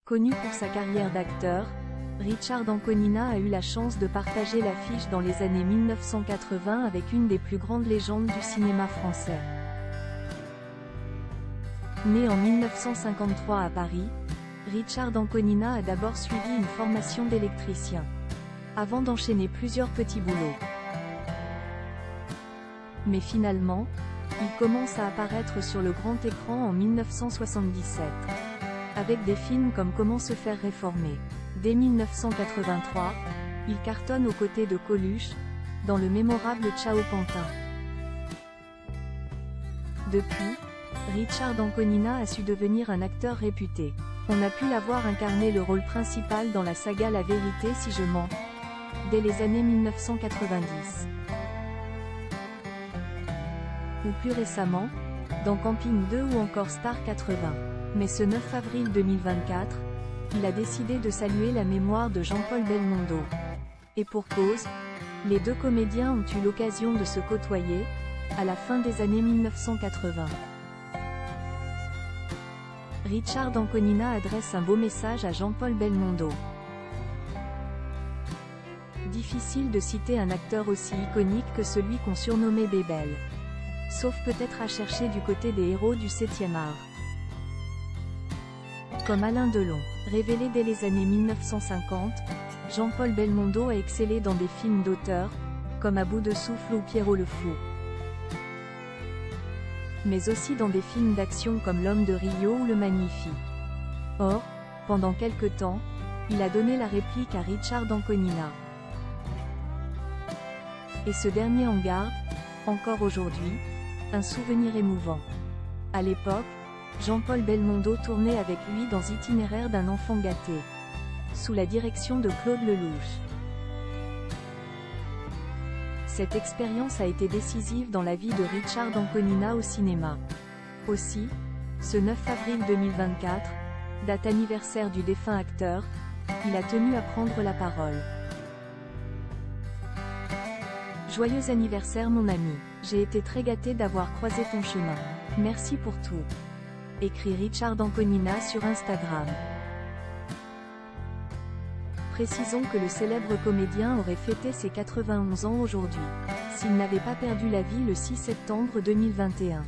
Connu pour sa carrière d'acteur, Richard Anconina a eu la chance de partager l'affiche dans les années 1980 avec une des plus grandes légendes du cinéma français. Né en 1953 à Paris, Richard Anconina a d'abord suivi une formation d'électricien, avant d'enchaîner plusieurs petits boulots. Mais finalement, il commence à apparaître sur le grand écran en 1977. Avec des films comme Comment se faire réformer. Dès 1983, il cartonne aux côtés de Coluche, dans le mémorable Ciao Pantin. Depuis, Richard Anconina a su devenir un acteur réputé. On a pu l'avoir incarné le rôle principal dans la saga La Vérité si je mens, dès les années 1990. Ou plus récemment, dans Camping 2 ou encore Star 80. Mais ce 9 avril 2024, il a décidé de saluer la mémoire de Jean-Paul Belmondo. Et pour cause, les deux comédiens ont eu l'occasion de se côtoyer, à la fin des années 1980. Richard Anconina adresse un beau message à Jean-Paul Belmondo. Difficile de citer un acteur aussi iconique que celui qu'on surnommait Bébel. Sauf peut-être à chercher du côté des héros du 7e art. Comme Alain Delon. Révélé dès les années 1950, Jean-Paul Belmondo a excellé dans des films d'auteur, comme À bout de souffle ou Pierrot le Fou. Mais aussi dans des films d'action comme L'Homme de Rio ou Le Magnifique. Or, pendant quelque temps, il a donné la réplique à Richard Anconina. Et ce dernier en garde, encore aujourd'hui, un souvenir émouvant. À l'époque, Jean-Paul Belmondo tournait avec lui dans Itinéraire d'un enfant gâté, sous la direction de Claude Lelouch. Cette expérience a été décisive dans la vie de Richard Anconina au cinéma. Aussi, ce 9 avril 2024, date anniversaire du défunt acteur, il a tenu à prendre la parole. Joyeux anniversaire mon ami, j'ai été très gâté d'avoir croisé ton chemin. Merci pour tout. Écrit Richard Anconina sur Instagram. Précisons que le célèbre comédien aurait fêté ses 91 ans aujourd'hui, s'il n'avait pas perdu la vie le 6 septembre 2021.